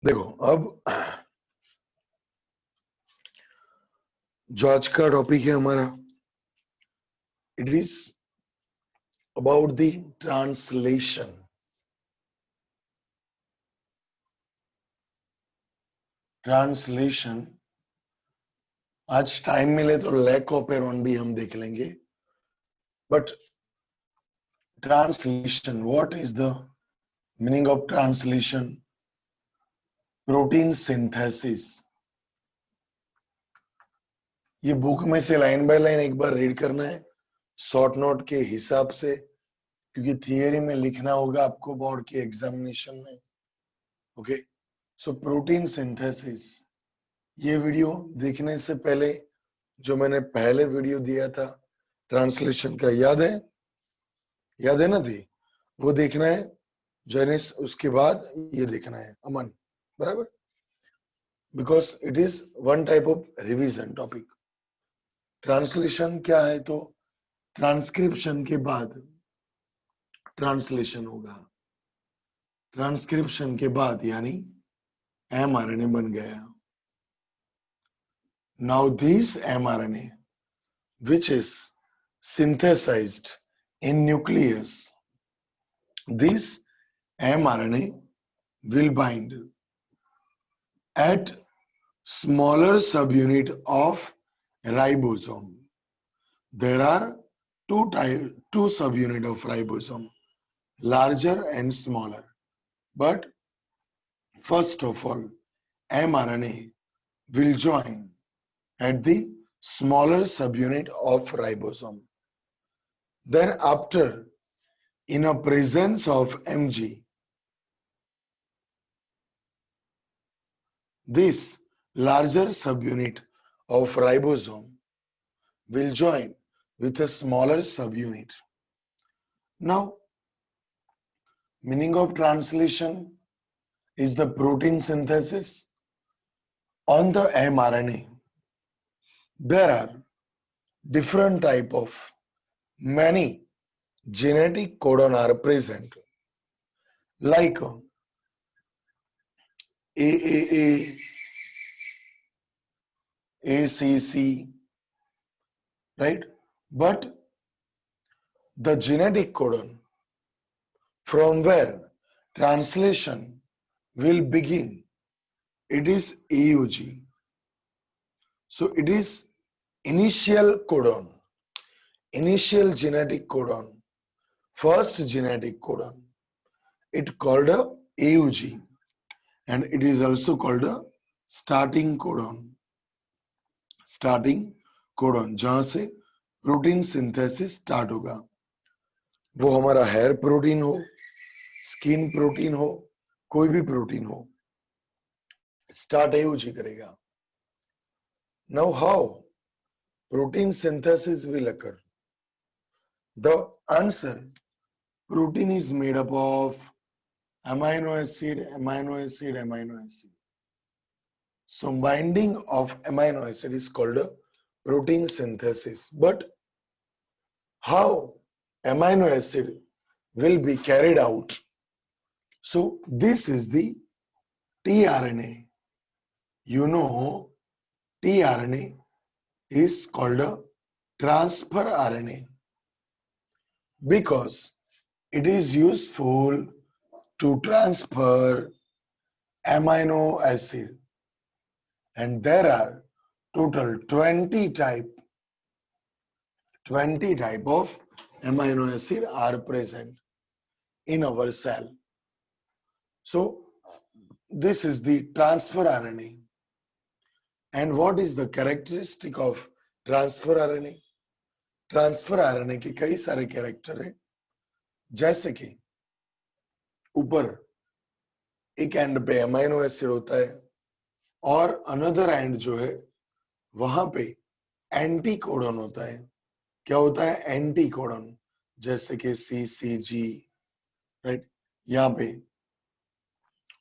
देखो अब जो आज का टॉपिक है हमारा, it is about the translation. Translation आज टाइम मिले तो लैक ऑफ एरॉन भी हम देख लेंगे, but translation, what is the meaning of translation? Protein synthesis. ये बुक में से लाइन बाय लाइन एक बार रीड करना है शॉर्ट नोट के हिसाब से, क्योंकि थियरी में लिखना होगा आपको बोर्ड के एग्जामिनेशन में। Okay, so protein synthesis. ये वीडियो देखने से पहले जो मैंने पहले वीडियो दिया था ट्रांसलेशन का, याद है? याद है ना थी? वो देखना है जैनिस, उसके बाद ये देखना है अमन, बराबर? Because it is one type of revision topic. Translation क्या है? तो ट्रांसक्रिप्शन के बाद ट्रांसलेशन होगा। ट्रांसक्रिप्शन के बाद यानी एमआरएनए बन गया। Now this mRNA which is synthesized in nucleus, this mRNA will bind at smaller subunit of ribosome. There are two subunit of ribosome, larger and smaller. But first of all, mRNA will join at the smaller subunit of ribosome. Then after, in a presence of Mg, this larger subunit of ribosome will join with a smaller subunit. Now, meaning of translation is the protein synthesis. On the mRNA, there are different type of many genetic codon are present, like AAA, ACC, right? But the genetic codon from where translation will begin, it is AUG. So it is initial codon, initial genetic codon, first genetic codon. It called a AUG, and it is also called a starting codon. Starting codon, जहां से protein synthesis start होगा। वो हमारा hair protein हो, skin protein हो, कोई भी protein हो, स्टार्ट AUG करेगा। Now how protein synthesis will occur? The answer, protein is made up of amino acid, amino acid, amino acid. So binding of amino acid is called a protein synthesis. But how amino acid will be carried out? So this is the tRNA. You know, tRNA is called a transfer RNA because it is useful to transfer amino acid, and there are total 20 type of amino acid are present in our cell. So this is the transfer RNA. And what is the characteristic of transfer RNA? Transfer RNA के कई सारे character है, जैसे कि ऊपर एक and पे amino acid होता है और अनदर एंड जो है वहां पे एंटी कोडन होता है। क्या होता है? एंटी कोडन, जैसे कि CCG, राइट? यहाँ पे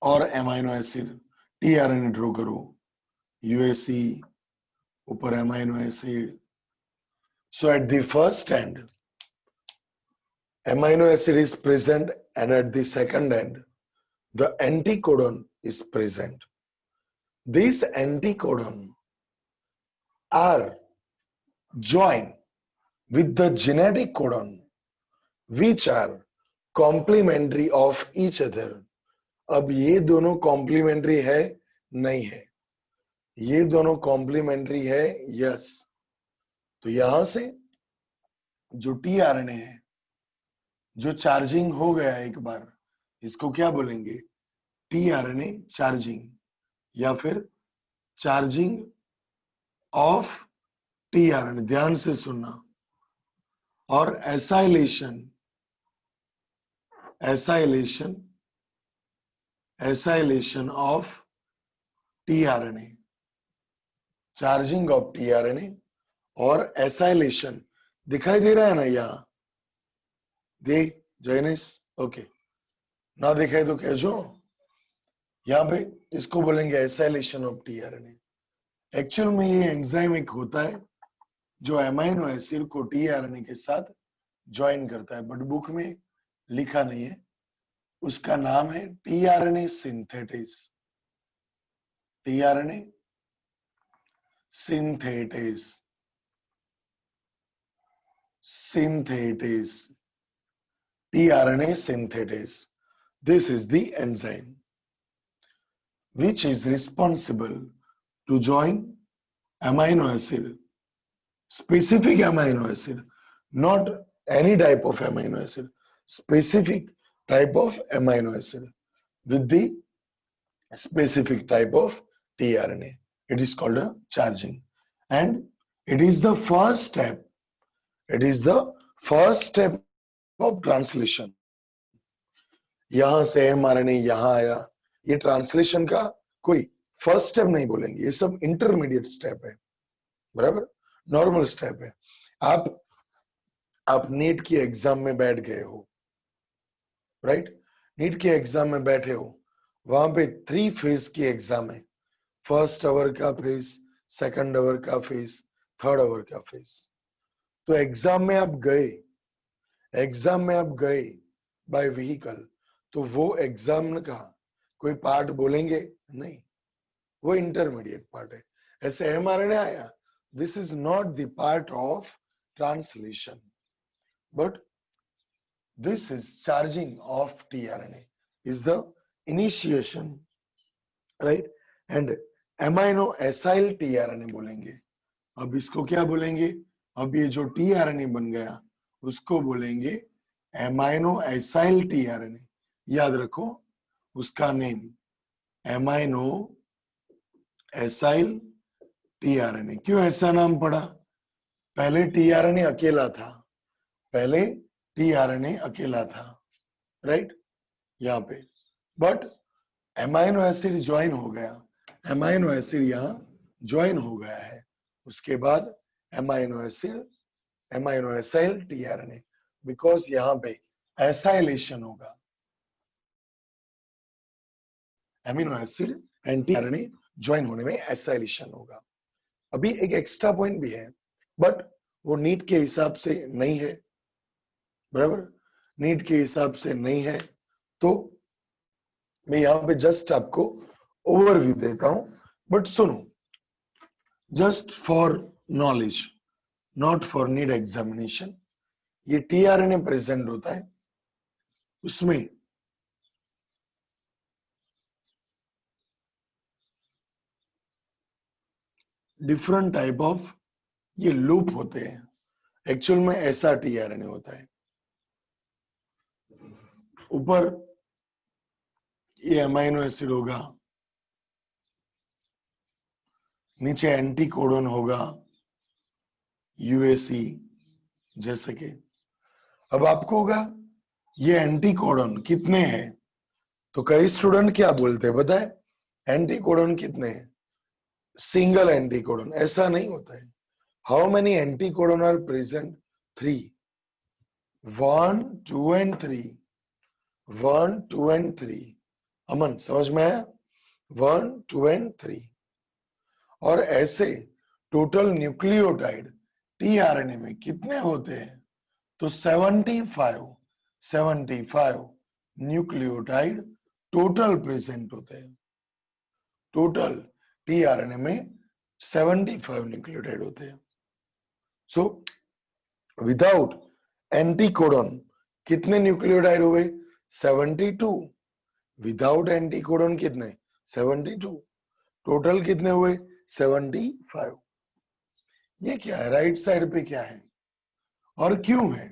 और अमाइनो एसिड tRNA ड्रॉ करो, UAC, ऊपर amino acid. So at the first end, amino acid is present, and at the second end, the anticodon is present. These anticodon are joined with the genetic codon, which are complementary of each other. अब ये दोनों complementary है? नहीं है। ये दोनों complementary है? Yes. तो यहां से जो टीआरएनए है, जो चार्जिंग हो गया एक बार, इसको क्या बोलेंगे? टीआरएनए चार्जिंग, या फिर चार्जिंग ऑफ टीआरएनए। ध्यान से सुनना। और acylation, acylation, acylation of tRNA, charging of tRNA और एसाइलेशन। दिखाई दे रहा है ना यहां? दे जॉइनिस? ओके। ना दिखाई तो कैसे? यहां पे इसको बोलेंगे एसाइलेशन ऑफ टीआरएनए। एक्चुअल में ये एंजाइम एक होता है जो अमाइनो एसिड को टीआरएनए के साथ ज्वाइन करता है, बट बुक में लिखा नहीं है। उसका नाम है tRNA synthetase. TRNA synthetase, synthetase, tRNA synthetase. This is the enzyme which is responsible to join amino acid, specific amino acid, not any type of amino acid, specific type of amino acid with the specific type of tRNA. It is called a charging, and it is the first step. It is the first step of translation. यहां से mRNA यहां आया, ये translation का कोई first step नहीं बोलेंगे, ये सब इंटरमीडिएट स्टेप है, बराबर, नॉर्मल स्टेप है। आप नीट की एग्जाम में बैठ गए हो, राइट? नीट के एग्जाम में बैठे हो, वहां पे 3 फेज की एग्जाम है। फर्स्ट आवर का फेज, सेकंड आवर का फेज, थर्ड आवर का फेज। तो एग्जाम में आप गए बाय व्हीकल, तो वो एग्जाम का कोई पार्ट बोलेंगे नहीं, वो इंटरमीडिएट पार्ट है। ऐसे एमआरएनए आया, this is not the part of translation, but this is charging of tRNA is the initiation, right? And amino acyl tRNA बोलेंगे। अब इसको क्या बोलेंगे? अब ये जो टीआरएनए बन गया उसको बोलेंगे एमाइनो एसाइल टीआरएनए। याद रखो उसका नेम, एमाइनो एसाइल टीआरएनए। क्यों ऐसा नाम पड़ा? पहले टीआरएनए अकेला था, पहले टीआरएनए अकेला था, राइट? यहां पे बट एमाइनो एसिड ज्वाइन हो गया, एमाइनो एसिड यहां ज्वाइन हो गया है। उसके बाद amino acid, amino acyl tRNA, because यहां पे एसाइलेशन होगा, amino acid and tRNA join होने में एसाइलेशन होगा। अभी एक एक्स्ट्रा पॉइंट भी है, बट वो नीट के हिसाब से नहीं है, बराबर, नीट के हिसाब से नहीं है, तो मैं यहां पे जस्ट आपको ओवरव्यू देता हूं। बट सुनो, just for knowledge, not for need examination. ये टीआरएनए प्रेजेंट होता है, उसमें डिफरेंट टाइप ऑफ ये लूप होते हैं। एक्चुअल में ऐसा टीआरएनए होता है, ऊपर ये अमाइनो एसिड होगा, नीचे एंटीकोडन होगा, यूएसी जैसे कि। अब आपको होगा ये एंटीकोडन कितने हैं, तो कई स्टूडेंट क्या बोलते हैं पता है? एंटीकोडन कितने हैं? Single anticodon. ऐसा नहीं होता है। How many anticodon are present? 3, 1, 2 and 3, 1, 2 and 3। Aman समझ में आया? 1, 2 एंड 3। और ऐसे टोटल न्यूक्लियोटाइड टीआरएनए में कितने होते हैं? तो 75 न्यूक्लियोटाइड टोटल प्रेजेंट होते हैं। टोटल टीआरएनए में 75 न्यूक्लियोटाइड होते हैं। सो विदाउट एंटीकोडन कितने न्यूक्लियोटाइड हुए? 72। विदाउट एंटीकोडन कितने? 72। टोटल कितने हुए? 75। ये क्या है? राइट साइड पे क्या है और क्यों है?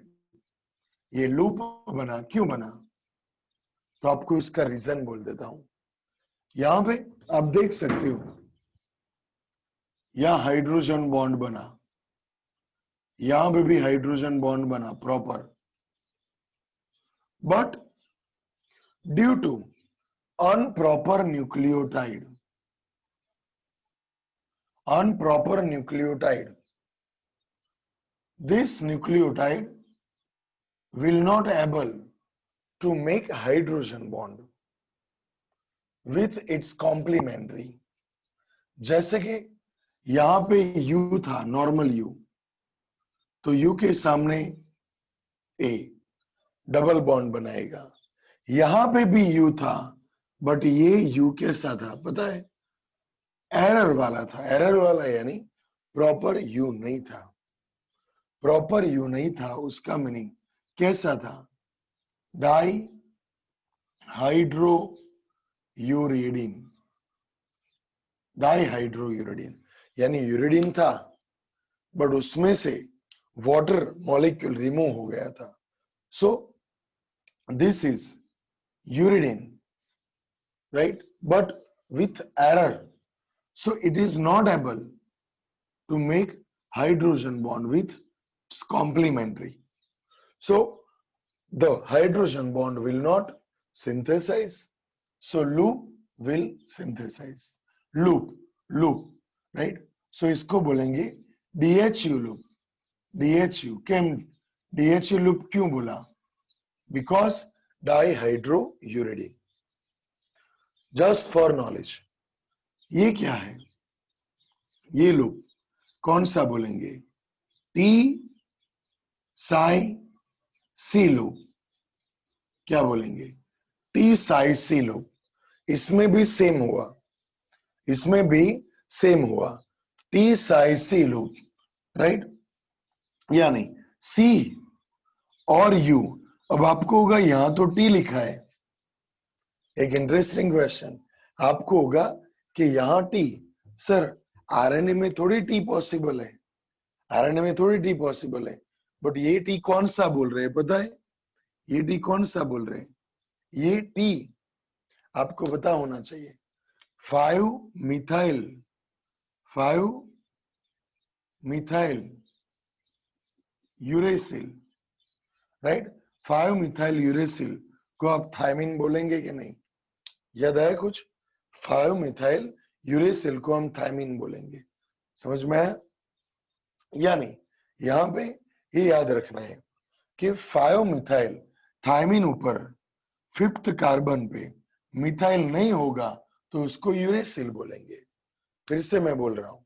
ये लूप बना, क्यों बना? तो आपको इसका रीजन बोल देता हूं। यहां पे आप देख सकते हो, यहां हाइड्रोजन बॉन्ड बना, यहां पे भी हाइड्रोजन बॉन्ड बना proper, but due to unproper nucleotide, this nucleotide will not able to make hydrogen bond with its complementary। जैसे कि यहां पे U था, नॉर्मल U, तो U के सामने A डबल बॉन्ड बनाएगा। यहां पे भी U था, बट ये U कैसा था पता है? एरर वाला था। एरर वाला यानी प्रॉपर U नहीं था। प्रॉपर U नहीं था, उसका मीनिंग कैसा था? डाई हाइड्रो यूरिडीन, डाईहाइड्रोयूरिडीन यानी यूरिडीन था, बट उसमें से वाटर मॉलिक्यूल रिमूव हो गया था। So this is uridine, right, but with error, so it is not able to make hydrogen bond with complementary, so the hydrogen bond will not synthesize, so loop will synthesize। loop, right? so इसको बोलेंगे DHU loop। DHU केम DHU loop क्यों बोला? because dihydrouridine। just for knowledge, ये क्या है? ये loop कौन सा बोलेंगे? T psi C loop. क्या बोलेंगे? T psi C loop. इसमें भी सेम हुआ, इसमें भी सेम हुआ, T psi C loop, right? यानी सी और यू। अब आपको होगा यहां तो टी लिखा है, एक इंटरेस्टिंग क्वेश्चन आपको होगा कि यहां टी, सर आरएनए में थोड़ी टी पॉसिबल है, आरएनए में थोड़ी टी पॉसिबल है, बट ये टी कौन सा बोल रहे हैं पता है? ये टी कौन सा बोल रहे हैं? ये टी आपको पता होना चाहिए 5 methyl uracil, right? 5 methyl uracil को आप थायमिन बोलेंगे कि नहीं? याद आया कुछ? 5 मिथाइल यूरेसिल को हम थायमिन बोलेंगे। समझ में आया? यानी यहां पे ये याद रखना है कि 5 मिथाइल थायमिन ऊपर 5th कार्बन पे मिथाइल नहीं होगा तो उसको यूरेसिल बोलेंगे। फिर से मैं बोल रहा हूं,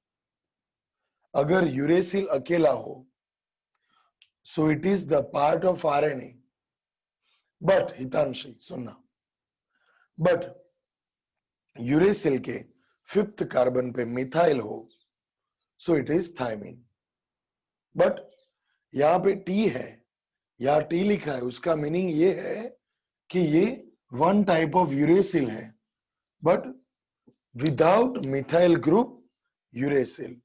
अगर यूरेसिल अकेला हो so it is the part of RNA, but Hitanshi सुनना, बट यूरेसिल के 5th कार्बन पे मिथाइल हो so it is thymine. But यहां पे टी है, यहां टी लिखा है, उसका मीनिंग ये है कि ये वन टाइप ऑफ यूरेसिल है, but without methyl group uracil,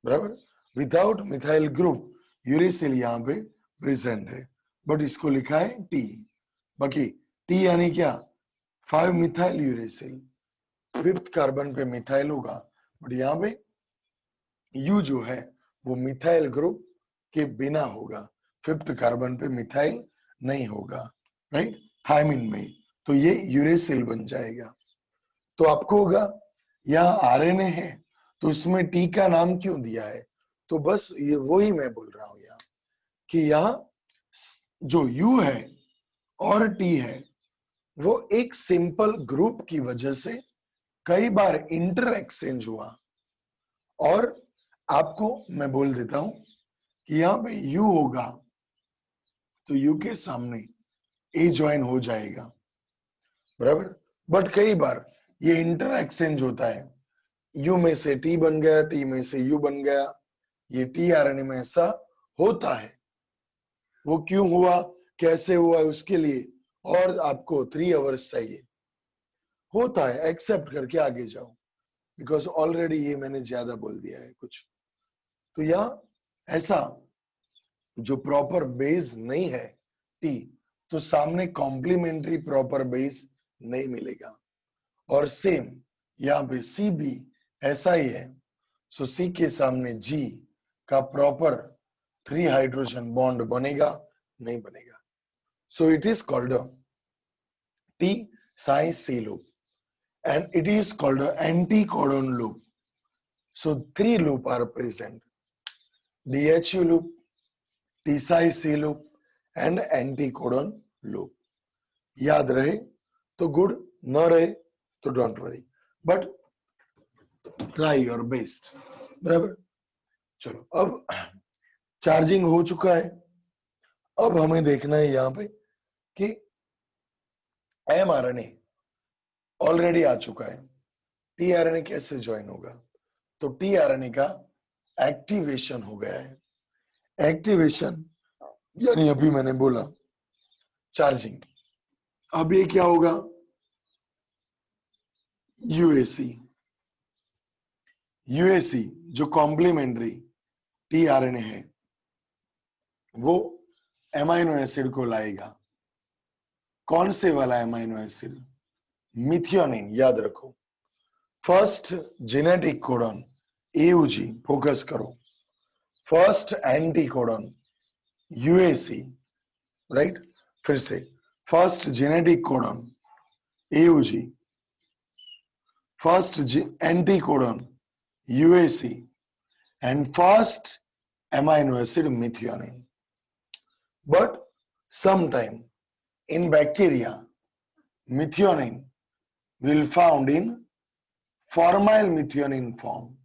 बराबर? विदाउट मिथाइल ग्रुप यूरेसिल यहां पे प्रेजेंट है, बट इसको लिखा है टी। बाकी टी यानी क्या? 5 मिथाइल यूरेसिल, 5th कार्बन पे मिथाइल होगा, बट यहां पे यू जो है वो मिथाइल ग्रुप के बिना होगा, 5th कार्बन पे मिथाइल नहीं होगा, राइट? थायमिन में, तो ये यूरेसिल बन जाएगा। तो आपको होगा यहाँ आरएनए है तो इसमें टी का नाम क्यों दिया है? तो बस ये वही मैं बोल रहा हूं यहाँ कि यहाँ जो यू है और टी है वो एक सिंपल ग्रुप की वजह से कई बार इंटर एक्सचेंज हुआ, और आपको मैं बोल देता हूं कि यहां पे यू होगा तो यू के सामने ए ज्वाइन हो जाएगा, बराबर? बट कई बार ये इंटर एक्सचेंज होता है, यू में से टी बन गया, टी में से यू बन गया, ये टीआरएनए में ऐसा होता है। वो क्यों हुआ, कैसे हुआ, उसके लिए और आपको 3 आवर्स चाहिए। होता है, एक्सेप्ट करके आगे जाओ, बिकॉज ऑलरेडी ये मैंने ज्यादा बोल दिया है कुछ। तो यहाँ ऐसा जो प्रॉपर बेस नहीं है टी, तो सामने कॉम्प्लीमेंट्री प्रॉपर बेस नहीं मिलेगा। और सेम यहाँ पे सी भी ऐसा ही है। सो सी के सामने जी का प्रॉपर 3 हाइड्रोजन बॉन्ड बनेगा नहीं बनेगा। So it is called T psi C loop and it is called an anticodon loop. So 3 loop are present: DHU loop, T C loop and anticodon loop. याद रहे तो गुड, न रहे तो don't worry, but try your best. बराबर। चलो अब charging हो चुका है। अब हमें देखना है यहाँ पे कि mRNA ऑलरेडी आ चुका है, टीआरएनए कैसे ज्वाइन होगा। तो टीआरएनए का एक्टिवेशन हो गया है। एक्टिवेशन यानी अभी मैंने बोला चार्जिंग। अब ये क्या होगा, यूएसी। यूएसी जो कॉम्प्लीमेंट्री टीआरएनए है वो एमाइनो एसिड को लाएगा। कौन से वाला एमाइनो एसिड, मिथियोनिन। याद रखो, first genetic codon AUG, focus करो, first anti codon UAC, right. फिर से first genetic codon AUG, first anti codon UAC and first amino acid methionine. But sometime in bacteria methionine will found in formyl methionine form.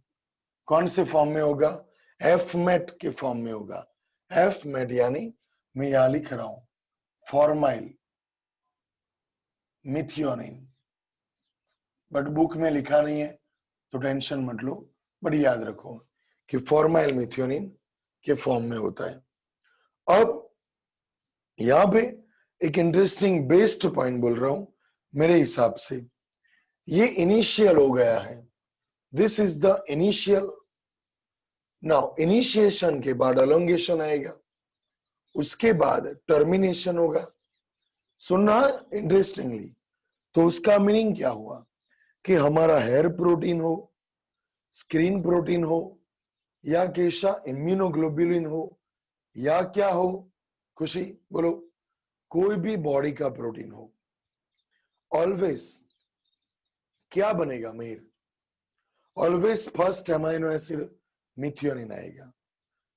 कौन से form में होगा, एफमेट के form में होगा। एफमेट यानी मैं यहां लिख रहा हूं फॉर्माइल मिथियोनिन, बट बुक में लिखा नहीं है तो टेंशन मत लो, बट याद रखो कि फॉर्माइल मिथियोनिन के फॉर्म में होता है। अब यहां पे एक इंटरेस्टिंग बेस्ड पॉइंट बोल रहा हूं, मेरे हिसाब से ये इनिशियल हो गया है। This is the initial. Now initiation के बाद अलोंगेशन आएगा, उसके बाद टर्मिनेशन होगा। सुनना इंटरेस्टिंगली, तो उसका मीनिंग क्या हुआ कि हमारा हेयर प्रोटीन हो, स्क्रीन प्रोटीन हो, या कैसा इम्यूनोग्लोबुलिन हो, या क्या हो, खुशी बोलो, कोई भी बॉडी का प्रोटीन हो, ऑलवेज क्या बनेगा मेर, always first amino acid methionine आएगा।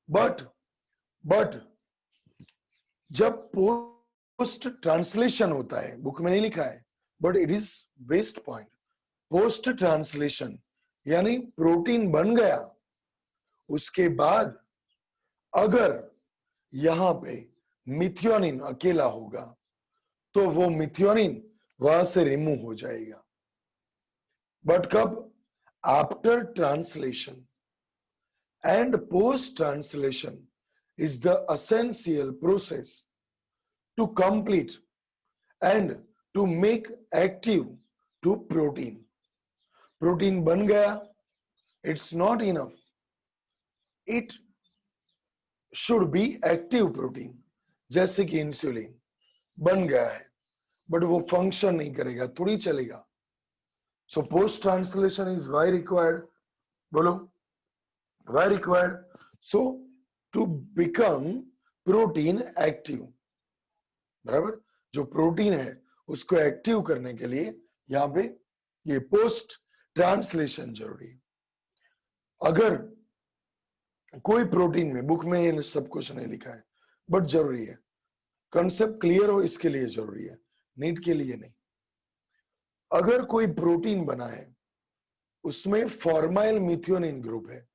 बट जब पोस्ट ट्रांसलेशन होता है, बुक में नहीं लिखा है but it is best point, post translation यानी प्रोटीन बन गया, उसके बाद अगर यहां पे मिथियोनिन अकेला होगा तो वो मिथियोनिन वहां से रिमूव हो जाएगा। बट कब, after translation, and post translation is the essential process to complete and to make active to protein. Protein बन गया, it's not enough, it should be active protein। जैसे कि इंसुलिन बन गया है बट वो फंक्शन नहीं करेगा, थोड़ी चलेगा। So post translation is why required, बोलो why required, so to become protein active. बराबर, जो प्रोटीन है उसको एक्टिव करने के लिए यहां पे ये पोस्ट ट्रांसलेशन जरूरी है। अगर कोई प्रोटीन में, बुक में ये सब कुछ नहीं लिखा है बट जरूरी है, कंसेप्ट क्लियर हो इसके लिए जरूरी है, नीट के लिए नहीं। अगर कोई प्रोटीन बना है उसमें फॉर्माइल मिथियोनिन ग्रुप है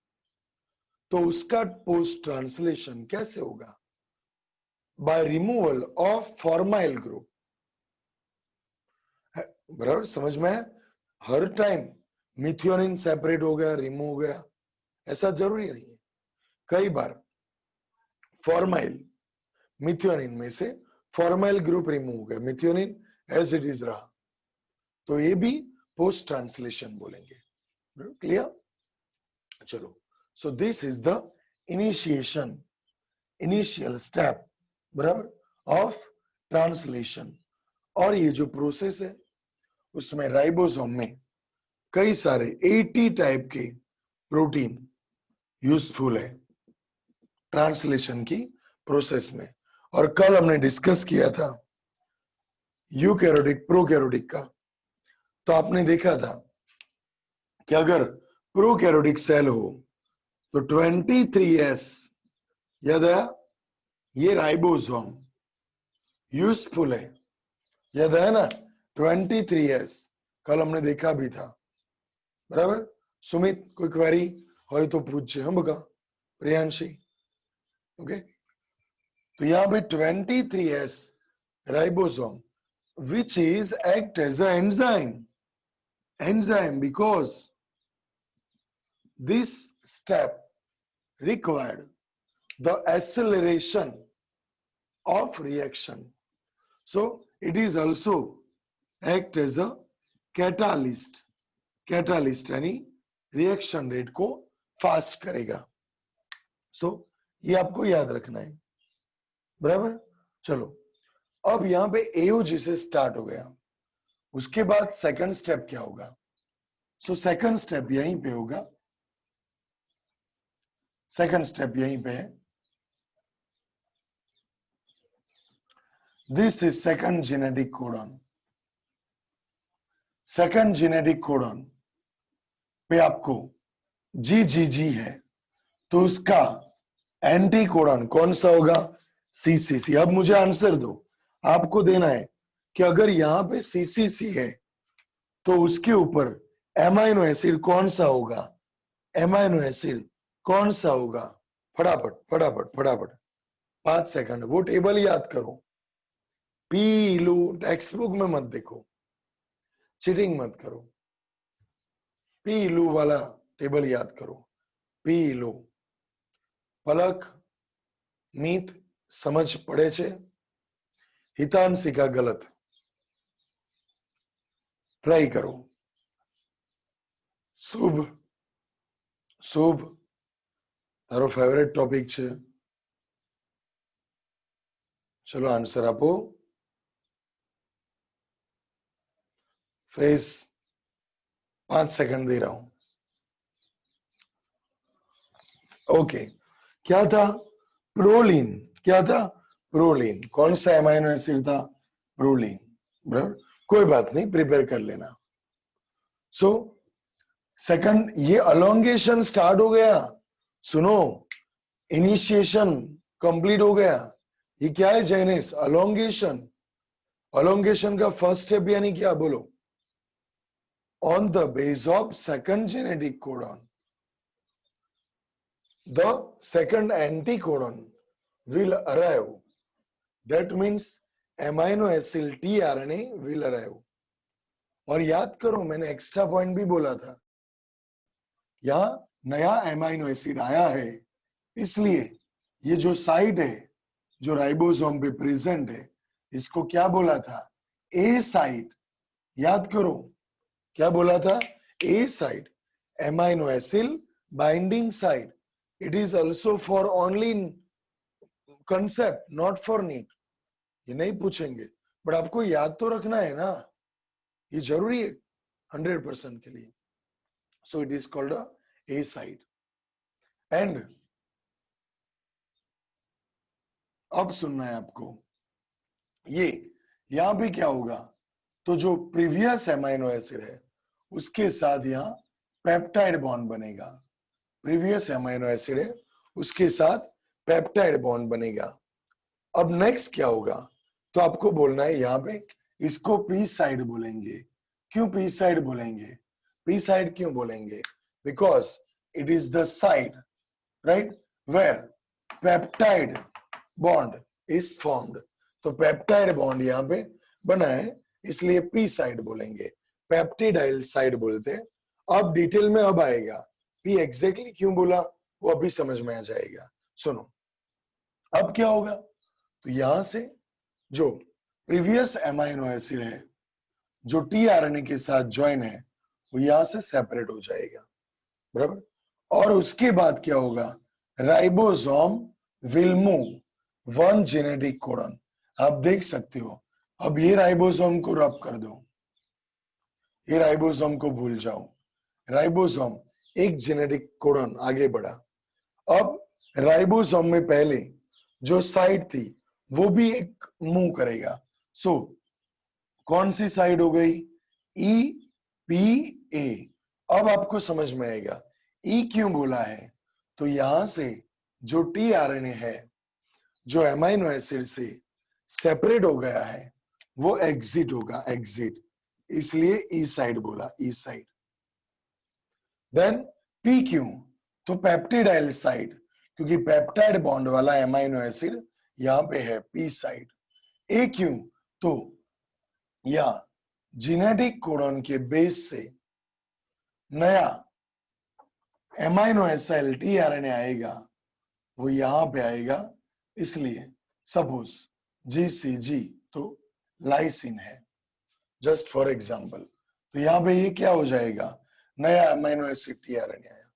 तो उसका पोस्ट ट्रांसलेशन कैसे होगा, by removal of formyl group. बराबर, समझ में है। हर टाइम मिथियोनिन सेपरेट हो गया, रिमूव हो गया, ऐसा जरूरी नहीं है। कई बार फॉर्माइल मिथियोनिन में से फॉर्माइल ग्रुप रिमूव हो गया, मिथियोनिन एज इट इज रहा, तो ये भी पोस्ट ट्रांसलेशन बोलेंगे। क्लियर? चलो, सो this is the initiation, initial step, बराबर, ऑफ ट्रांसलेशन। और ये जो प्रोसेस है उसमें राइबोसोम में कई सारे 80 टाइप के प्रोटीन यूजफुल है ट्रांसलेशन की प्रोसेस में। और कल हमने डिस्कस किया था यूकैरियोटिक प्रोकैरियोटिक का, तो आपने देखा था कि अगर प्रोकैरियोटिक सेल हो तो 23S, याद आया, ये राइबोसोम यूजफुल है, याद आया ना, 23S कल हमने देखा भी था, बराबर। सुमित कोई क्वेरी हो तो पूछे, हम बगा प्रियांशी, ओके। तो यहाँ पे 23S ribosome which is act as an enzyme because this step required the acceleration of reaction, so it is also act as a catalyst यानी रिएक्शन रेट को फास्ट करेगा। सो ये आपको याद रखना है, बराबर। चलो, अब यहां पे एओजी से स्टार्ट हो गया, उसके बाद सेकंड स्टेप क्या होगा? सो सेकंड स्टेप यहीं पे होगा, सेकंड स्टेप यहीं पे है। This is second genetic codon. Second genetic codon पे आपको जीजीजी है, तो उसका एंटी कोडॉन कौन सा होगा? सीसीसी। अब मुझे आंसर दो, आपको देना है कि अगर यहां पे सीसीसी है तो उसके ऊपर एमाइनो एसिड कौन सा होगा? एमाइनो एसिड कौन सा होगा? फटाफट फटाफट फटाफट, 5 सेकंड, वो टेबल याद करो। पी लो, टेक्स्ट बुक में मत देखो, चीटिंग मत करो, पी लो वाला टेबल याद करो। पी लो, पलक, मीत समझ पड़े छे? हितांशिका गलत, ट्राई करो। शुभ, शुभ तारो फेवरेट टॉपिक छे, चलो आंसर आपो। फेस 5 सेकंड दे रहा हूं। ओके, क्या था? प्रोलीन। क्या था? प्रोलीन। कौन सा एमाइनो एसिड था? प्रोलीन, बराबर। कोई बात नहीं, प्रिपेयर कर लेना। सो सेकंड, ये अलोंगेशन स्टार्ट हो गया, सुनो, इनिशिएशन कंप्लीट हो गया। ये क्या है जैनिस? अलोंगेशन। अलोंगेशन का फर्स्ट स्टेप यानी क्या, बोलो? On the base of second genetic codon, the second anticodon will arrive. That means amino acid tRNA will arrive. और याद करो, मैंने एक्स्ट्रा पॉइंट भी बोला था, यहां नया एमाइनो एसिड आया है, इसलिए ये जो साइट है जो राइबोसोम पे प्रेजेंट है, इसको क्या बोला था? A site. याद करो, क्या बोला था? A site, amino acid binding site. It is also for only concept, not for need. ये नहीं पूछेंगे, बट आपको याद तो रखना है ना, ये जरूरी है 100% के लिए। So it is called a site. And अब सुनना है आपको, ये यहां भी क्या होगा? तो जो प्रीवियस एमाइनो एसिड है उसके साथ यहाँ पेप्टाइड बॉन्ड बनेगा। प्रीवियस एमाइनो एसिड है, उसके साथ पेप्टाइड बॉन्ड बनेगा। अब नेक्स्ट क्या होगा? तो आपको बोलना है यहाँ पे, इसको पी साइड बोलेंगे। क्यों पी साइड बोलेंगे? पी साइड क्यों बोलेंगे? Because it is the side, right, where peptide bond is formed. तो पेप्टाइड बॉन्ड यहाँ पे बना है, इसलिए पी साइड बोलेंगे। पेप्टिडाइल साइड बोलते हैं। अब डिटेल में अब आएगा, पी एग्जैक्टली क्यों बोला वो अभी समझ में आ जाएगा। सुनो अब क्या होगा, तो यहां से जो प्रीवियस एमाइनो एसिड है जो टीआरएनए के साथ ज्वाइन है वो यहां से सेपरेट हो जाएगा, बराबर। और उसके बाद क्या होगा, ribosome will move one genetic codon. आप देख सकते हो, अब ये राइबोसोम को रब कर दो, ये राइबोसोम को भूल जाओ, राइबोसोम एक जेनेटिक कोडन आगे बढ़ा। अब राइबोसोम में पहले जो साइड थी वो भी एक मूव करेगा। सो कौन सी साइड हो गई, ई पी ए। अब आपको समझ में आएगा ई क्यों बोला है, तो यहां से जो टीआरएनए है जो एमाइनो एसिड से सेपरेट हो गया है वो एग्जिट होगा, एग्जिट, इसलिए ई साइड बोला, ई साइड। देन पी क्यों, तो पेप्टिडाइल साइड, क्योंकि पेप्टाइड बॉन्ड वाला एमाइनो एसिड यहां पे है, पी साइड। ए क्यों, तो या जेनेटिक कोडन के बेस से नया एमाइनो एसिड टीआरएनए आएगा वो यहां पे आएगा, इसलिए सपोज जीसीजी तो लाइसिन है, जस्ट फॉर एग्जांपल। तो यहां पे ये क्या हो जाएगा, नया अमीनो एसिड टीआरएनए आया।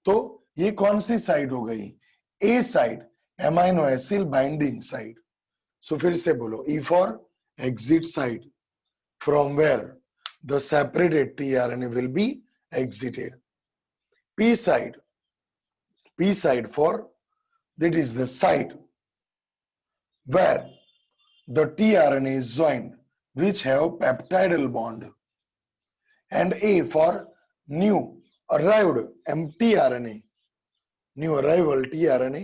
तो ये कौन सी साइड हो गई, A side, amino acid binding side. So फिर से बोलो, E for exit side from where the separated tRNA will be exited. P side for, that is the site where the tRNA is joined, which have peptidal bond. And A for new arrived mtRNA, new arrival tRNA,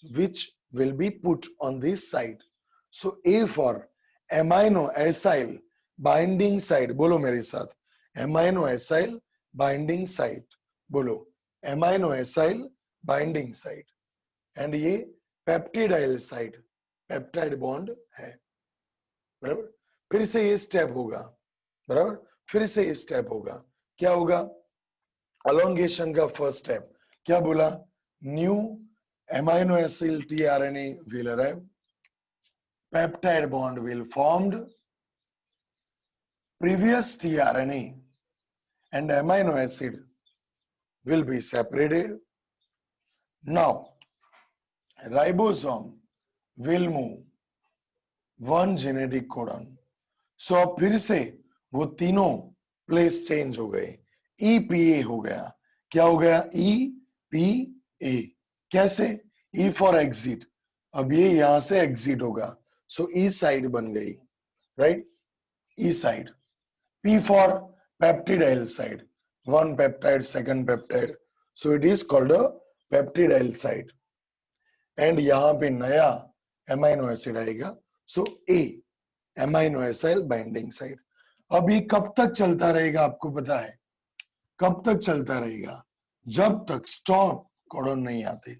which will be put on this site. So A for amino acyl binding site, बोलो मेरे साथ, amino acyl binding site, बोलो amino acyl binding site। And ये peptidyl side, peptide bond है, बराबर। फिर से ये स्टेप होगा, बराबर, फिर से ये स्टेप होगा, क्या होगा, अलोंगेशन का फर्स्ट स्टेप क्या बोला, new amino acid tRNA will arrive, peptide bond will formed, previous tRNA and amino acid will be separated. Now ribosome will move one genetic codon. सो अब फिर से वो तीनों प्लेस चेंज हो गए, ईपीए हो गया, क्या हो गया, ईपीए। कैसे, ई फॉर एग्जिट, अब ये यहां से एग्जिट होगा, सो ई साइड बन गई, right, E side. P for peptidyl side, one peptide, second peptide, so it is called a peptidyl site. And यहां पे नया एमाइनो एसिड आएगा, सो ए एमाइनो एसिड बाइंडिंग साइट। अब ये कब तक चलता रहेगा आपको पता है, कब तक चलता रहेगा, जब तक स्टॉप कोडन नहीं आते।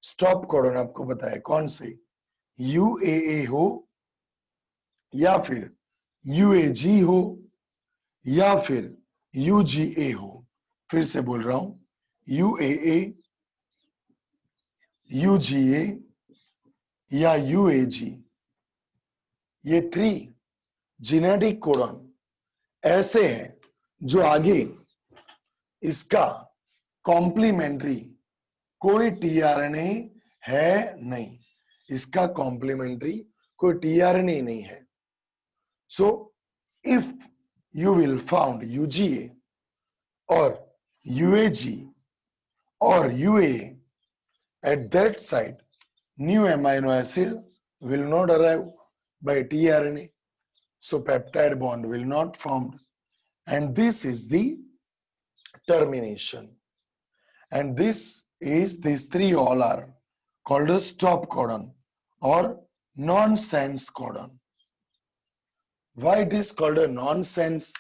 स्टॉप कोडन आपको पता है कौन से, यूएए हो या फिर यूएजी हो या फिर यूजीए हो। फिर से बोल रहा हूं, यूएए, यूजीए या यूएजी, ये थ्री जेनेटिक कोडन ऐसे हैं जो आगे इसका कॉम्प्लीमेंट्री कोई टीआरएनए है नहीं, इसका कॉम्प्लीमेंट्री कोई टीआरएनए नहीं है। So if you will found UGA or UAG or UAA, at that site new amino acid will not arrive by tRNA, so peptide bond will not formed, and this is the termination, and these three all are called a stop codon or nonsense codon. Why it is called a nonsense?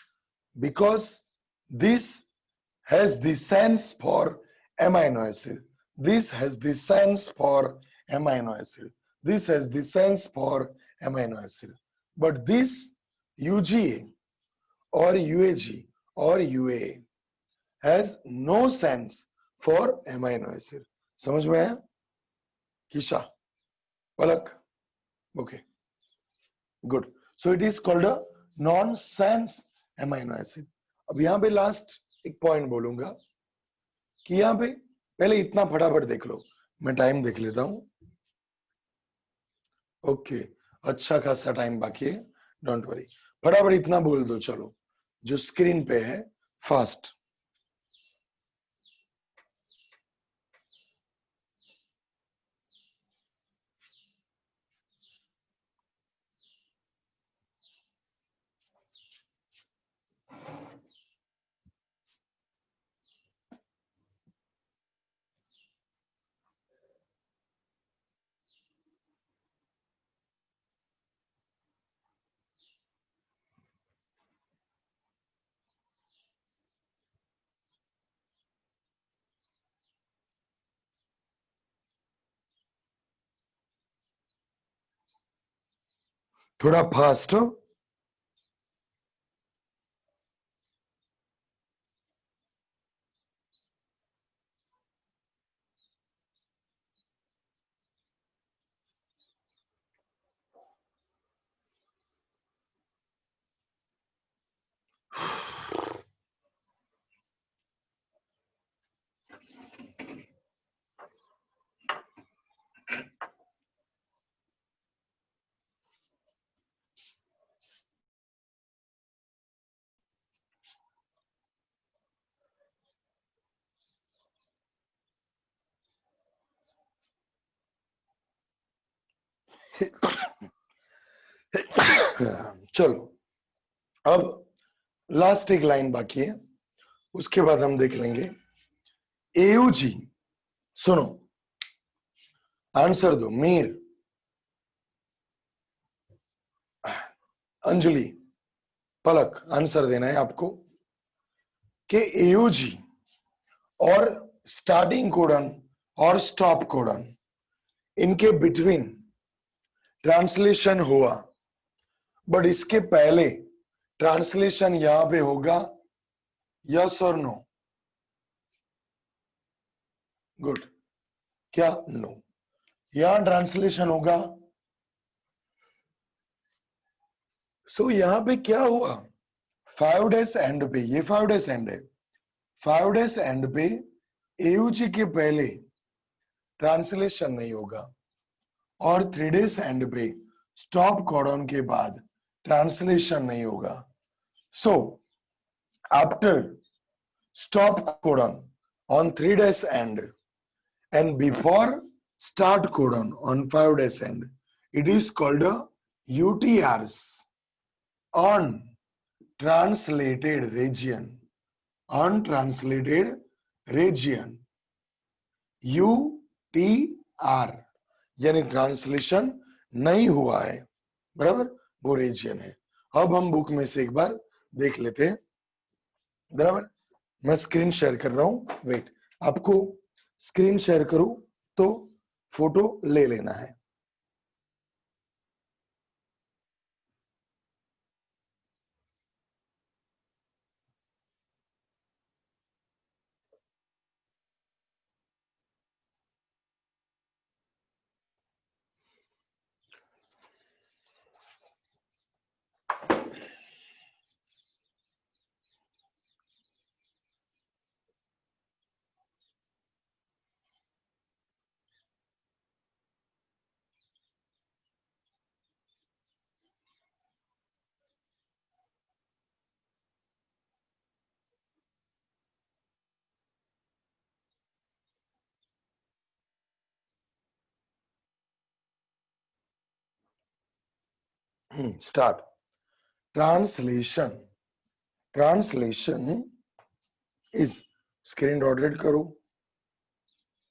Because this has the sense for amino acid, this has the sense for amino acid, this has the sense for amino acid, but this UGA or UAG or UAA has no sense for amino acid. समझ में आया? किशा, पलक, okay, good. So it is called a non-sense amino acid. अब यहाँ पे last एक point बोलूंगा कि यहाँ पे पहले इतना फटाफट देख लो, मैं टाइम देख लेता हूं. ओके, अच्छा खासा टाइम बाकी है, डोंट वरी, फटाफट इतना बोल दो चलो जो स्क्रीन पे है, फास्ट. थोड़ा फास्ट हो. चलो, अब लास्ट एक लाइन बाकी है, उसके बाद हम देख लेंगे एयूजी. सुनो, आंसर दो. मीर, अंजलि, पलक, आंसर देना है आपको कि एयूजी और स्टार्टिंग कोडन और स्टॉप कोडन, इनके बिटवीन ट्रांसलेशन हुआ, बट इसके पहले ट्रांसलेशन यहां पे होगा, यस और नो? गुड. क्या? नो. यहां ट्रांसलेशन होगा. सो यहां पे क्या हुआ? 5 डेज एंड पे, ये 5 डेज एंड है, 5 डेज एंड पे एयूजी के पहले ट्रांसलेशन नहीं होगा, और 3 डेज एंड पे स्टॉप कोडन के बाद ट्रांसलेशन नहीं होगा. So after stop codon on 3 days end and before start codon on 5 days end, it is called a UTRs, untranslated region. Untranslated region, UTR, यानी ट्रांसलेशन नहीं हुआ है, बराबर, वो रीजियन है. अब हम बुक में से एक बार देख लेते हैं, बराबर. मैं स्क्रीन शेयर कर रहा हूं, वेट, आपको स्क्रीन शेयर करूं तो फोटो ले लेना है. Start. Translation, translation is, screen rotate करो.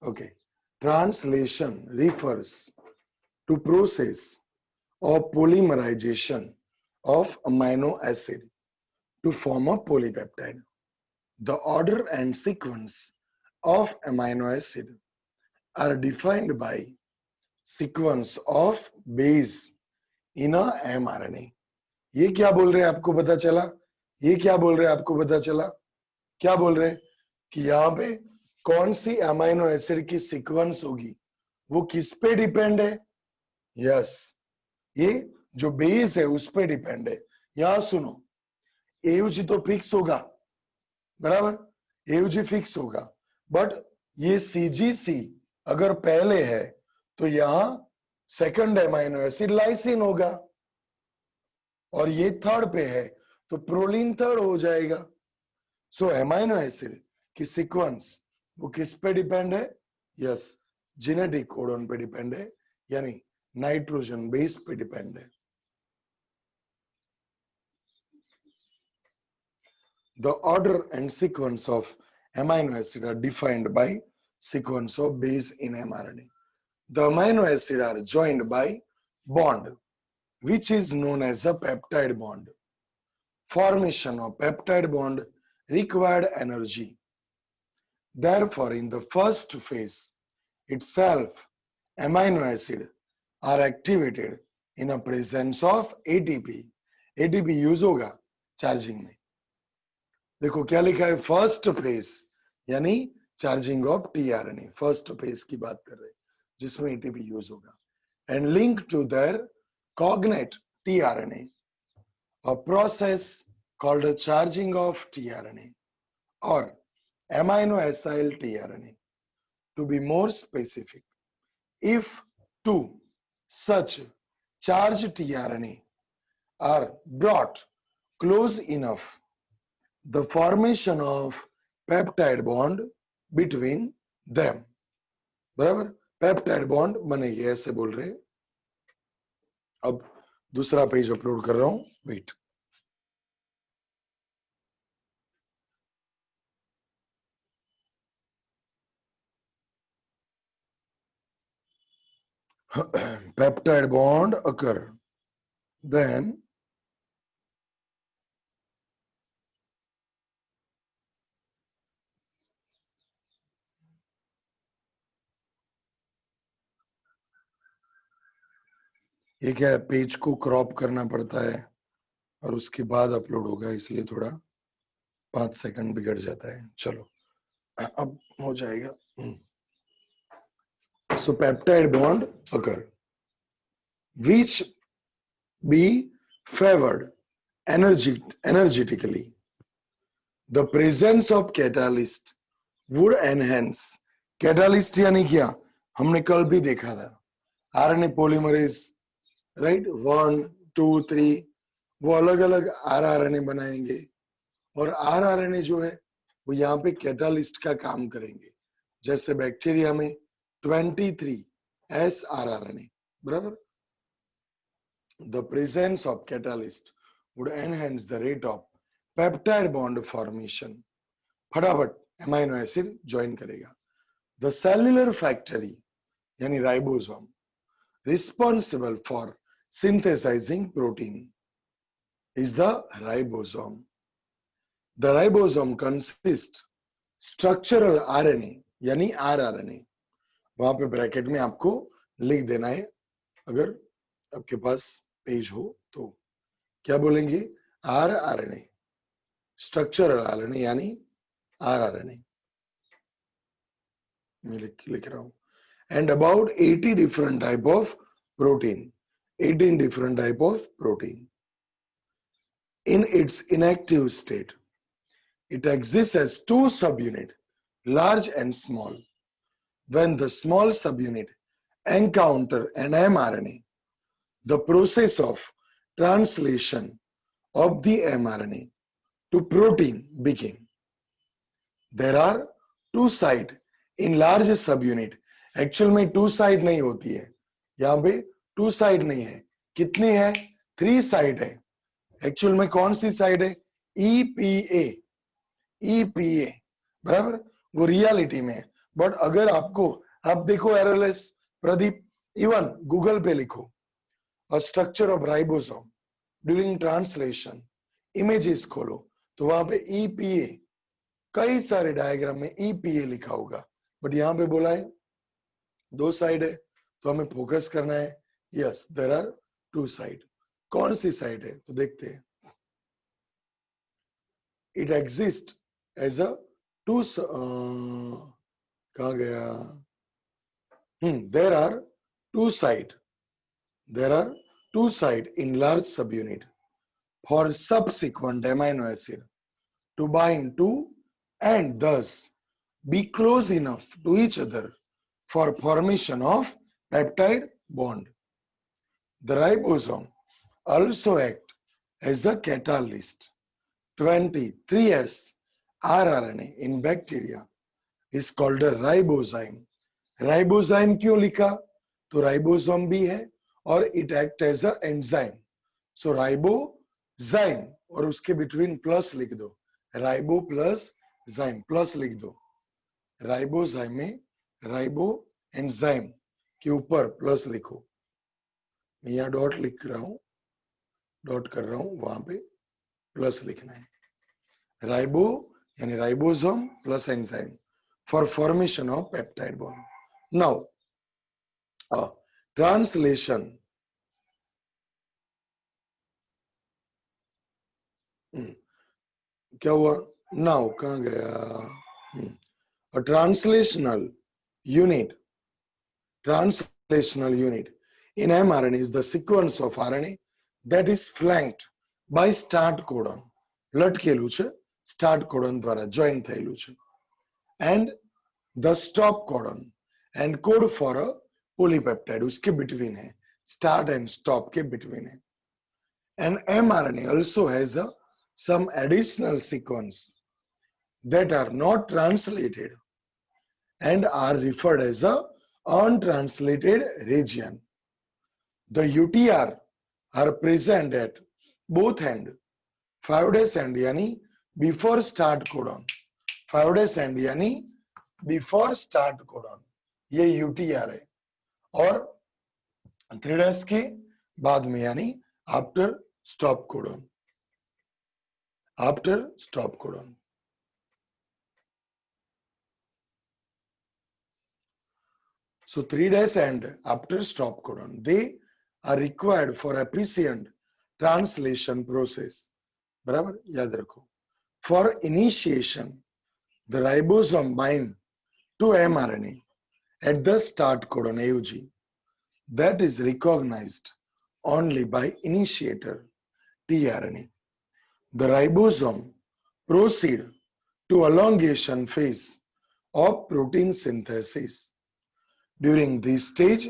Okay. Translation refers to process of polymerization of amino acid to form a polypeptide. The order and sequence of amino acid are defined by sequence of base in a mRNA. ये क्या बोल रहे हैं आपको पता चला? ये क्या बोल रहे हैं आपको पता चला? क्या बोल रहे हैं कि यहाँ पे कौन सी अमाइनो एसिड की सीक्वेंस होगी वो किस पे डिपेंड है? यस, ये जो बेस है उस पे डिपेंड है। यहां सुनो, एयूजी तो फिक्स होगा, बराबर, एयूजी फिक्स होगा, बट ये सीजीसी अगर पहले है तो यहां सेकंड अमाइनो एसिड लाइसिन होगा, और ये थर्ड पे है तो प्रोलीन थर्ड हो जाएगा। सो अमाइनो एसिड की सीक्वेंस वो किस पे डिपेंड है? यस, जेनेटिक कोडन पे डिपेंड है, यानी नाइट्रोजन बेस पे डिपेंड है। The order and sequence of amino acid are defined by sequence of base in mRNA. The amino acid are joined by bond, which is known as a peptide bond. Formation of peptide bond required energy. Therefore, in the first phase itself, amino acid are activated in a presence of ATP. ATP use होगा charging में। देखो क्या लिखा है, first phase यानी charging of tRNA, first phase की बात कर रहे हैं जिसमें एटीपी यूज होगा, and link to their cognate tRNA, a process called charging of tRNA और amino acyl tRNA. To be more specific, if two such charged tRNA are brought close enough, the formation of peptide bond between them, बराबर, peptide bond बनेगी, ऐसे बोल रहे। अब दूसरा page upload कर रहा हूं, wait. peptide bond occur, then ये क्या है, पेज को क्रॉप करना पड़ता है और उसके बाद अपलोड होगा, इसलिए थोड़ा 5 सेकंड बिगड़ जाता है। चलो अब हो जाएगा। So peptide bond occur which be favored energetically. The presence of catalyst would enhance, catalyst यानी क्या, हमने कल भी देखा था, आरएनए पॉलीमरेज, राइट, 1 2 3, वो अलग अलग आरआरएनए बनाएंगे, और आरआरएनए जो है वो यहाँ पे कैटालिस्ट का काम करेंगे। जैसे बैक्टीरिया में 23 एसआरआरएनए, बराबर। The presence of catalyst would enhance the rate of peptide bond formation. फटाफट अमाइनो एसिड ज्वाइन करेगा। The cellular factory यानी ribosome responsible for synthesizing protein is the ribosome. The ribosome consists structural RNA यानी rRNA, वहां पे bracket में आपको लिख देना है अगर आपके पास पेज हो तो। क्या बोलेंगे, rRNA, स्ट्रक्चरल आरएनए यानी rRNA, मैं लिख रहा हूं। And about 80 different type of protein, 18 different type of protein. In its inactive state, it exists as two subunits, large and small. When the small subunit encounter an mRNA, the process of translation of the mRNA to protein begin. There are two sites in large subunit. Actual में 2 side नहीं होती है, यहाँ पे 2 side नहीं है, कितनी है, 3 साइड है। एक्चुअल में कौन सी साइड है, ईपीए, ईपीए, बराबर, वो रियलिटी में है। बट अगर आपको, आप देखो एररलेस प्रदीप, इवन गूगल पे लिखो a structure of ribosome during translation, images खोलो तो वहां पे ईपीए, कई सारे डायग्राम में ईपीए लिखा होगा, बट यहाँ पे बोला है 2 साइड है, तो हमें फोकस करना है, यस देयर आर 2 साइड। कौन सी साइड है तो देखते हैं। it exists as a two कहाँ गया there are two side in large subunit for subsequent amino acid to bind to and thus be close enough to each other for formation of peptide bond. The ribosome also act as a catalyst. 23S rRNA in bacteria is called a ribozyme. Ribozyme क्यों लिखा? तो ribosome भी है और it act as a enzyme. So ribozyme और उसके between plus लिख दो, राइबो प्लस जाइम, प्लस लिख दो. राइबोजाइम में राइबो एंजाइम के ऊपर प्लस लिखो. मैं यहाँ डॉट लिख रहा हूं, डॉट कर रहा हूं, वहां पे प्लस लिखना है. राइबो यानी ribosome plus enzyme for formation of peptide bond. Now, translation. क्या हुआ? Now कहाँ गया? A translational unit in mRNA is the sequence of RNA that is flanked by start codon. લટકેલું છે, start codon દ્વારા join થયેલું છે, and the stop codon. And code for a polypeptide उसके between है, start and stop के between है. And mRNA also has some additional sequence that are not translated and are referred as a untranslated region. The UTR are present at both end. 5' end यानी before start codon, 5' end यानी before start codon, ये UTR है, और 3' के बाद में यानी after stop codon, after stop codon. So 3' and after stop codon, they are required for efficient translation process. बराबर याद रखो. For initiation, the ribosome bind to mRNA at the start codon AUG that is recognized only by initiator tRNA. The ribosome proceed to elongation phase of protein synthesis. During this stage,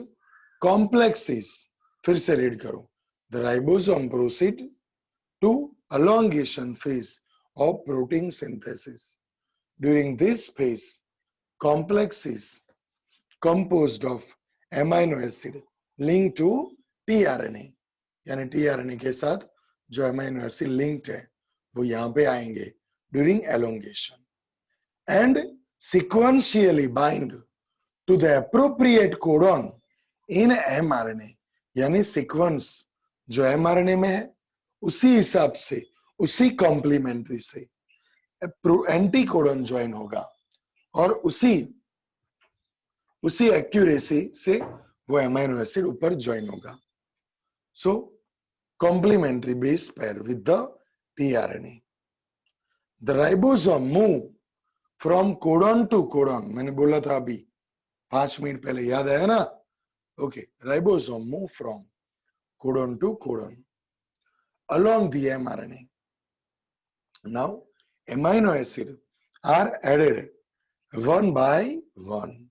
complexes, फिर से read करो. The ribosome proceed to elongation phase of protein synthesis. During this phase, complexes composed of amino acid linked to tRNA, यानी tRNA के साथ जो amino acid linked है वो यहाँ पे आएंगे during elongation and sequentially bind to the appropriate codon in mRNA, यानी sequence जो mRNA में है उसी हिसाब से, उसी कॉम्प्लीमेंट्री से एंटी कोडन ज्वाइन होगा और उसी एक्यूरेसी से वो अमीनो एसिड ऊपर ज्वाइन होगा. So complementary base pair with the tRNA. The ribosome move from codon to codon, मैंने बोला था अभी 5 मिनट पहले, याद आया ना? Okay. Ribosome move from codon to codon along the mRNA. Now amino acid are added one by one,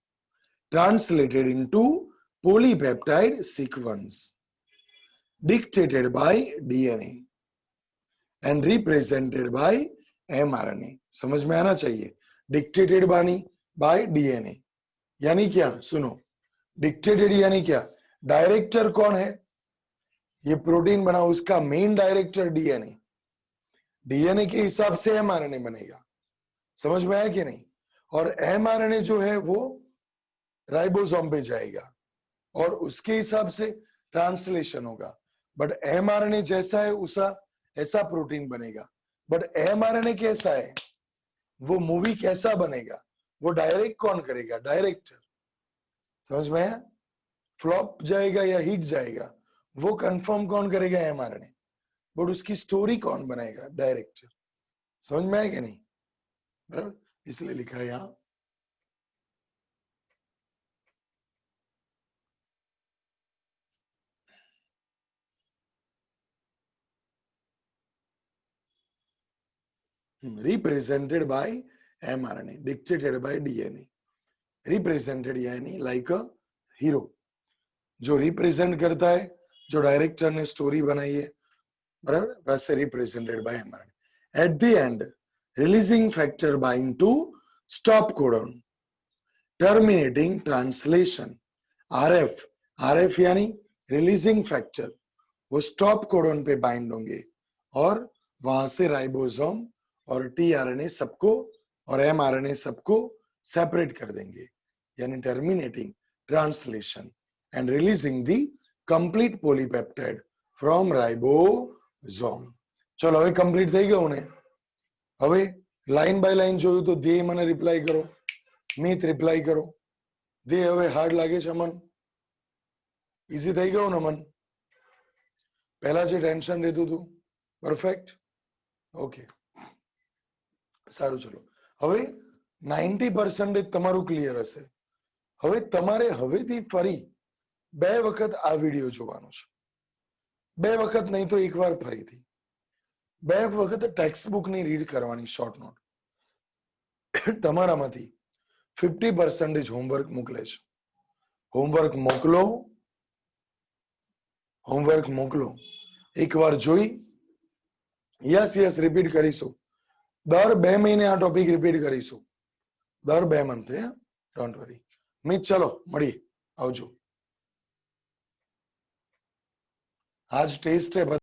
translated into polypeptide sequence dictated by DNA and represented by mRNA. समझ में आना चाहिए. Dictated by DNA यानी क्या? सुनो, dictated यानी क्या? Director कौन है? ये प्रोटीन बना, उसका मेन डायरेक्टर डीएनए. डीएनए के हिसाब से एमआरएनए बनेगा. समझ में आया कि नहीं? और एमआरएनए जो है वो राइबोसोम पे जाएगा और उसके हिसाब से ट्रांसलेशन होगा. बट एमआरएनए जैसा है उसा ऐसा प्रोटीन बनेगा. बट एमआरएनए कैसा है, वो मूवी कैसा बनेगा, वो डायरेक्ट कौन करेगा? डायरेक्टर. समझ में आया? फ्लॉप जाएगा या हिट जाएगा वो कंफर्म कौन करेगा? एमआरएनए. बट उसकी स्टोरी कौन बनाएगा? डायरेक्टर. समझ में आया कि नहीं? बराबर, इसलिए लिखा है यहां represented by mRNA, dictated by DNA. Represented यानी लाइक अ हीरो, जो रिप्रेजेंट करता है, जो डायरेक्टर ने स्टोरी बनाई है, बराबर, वैसे represented by mRNA. At the end releasing factor bind to stop codon, terminating translation. RF, RF यानी रिलीजिंग फैक्टर, वो स्टॉप कोडॉन पे बाइंड होंगे और वहां से राइबोसोम और टीआरएनए सबको और एमआरएनए सबको सेपरेट कर देंगे, यानी terminating translation and releasing the complete polypeptide from ribosome. चलो હવે કમ્પ્લીટ થઈ ગયું ને? હવે લાઈન બાય લાઈન જોયું તો દે મને રિપ્લાય કરો, મિત રિપ્લાય કરો. દે હવે હાર્ડ લાગે છે અમન? ઈઝી થઈ ગયું ને અમન? પહેલા જે ટેન્શન રહેતું હતું? પરફેક્ટ, ઓકે, સારું. ચલો હવે 90% તમારું ક્લિયર હશે. હવે તમારે હવેથી ફરી 2 વખત આ વિડીયો જોવાનો છે. 2 વખત નહીં તો એકવાર ફરીથી 2 વખત ટેક્સ્ટ બુક ની રીડ કરવાની, શોર્ટ નોટ. તમારામાંથી 50% હોમવર્ક મોકલે છે. હોમવર્ક મોકલો, હોમવર્ક મોકલો. એકવાર જોઈ, યસ યસ રિપીટ કરીશું. દર 2 મહિને આ ટોપિક રિપીટ કરીશું, દર 2 મંથે. Don't worry. મિત, ચલો મળીએ, આવજો. આજ ટેસ્ટ છે.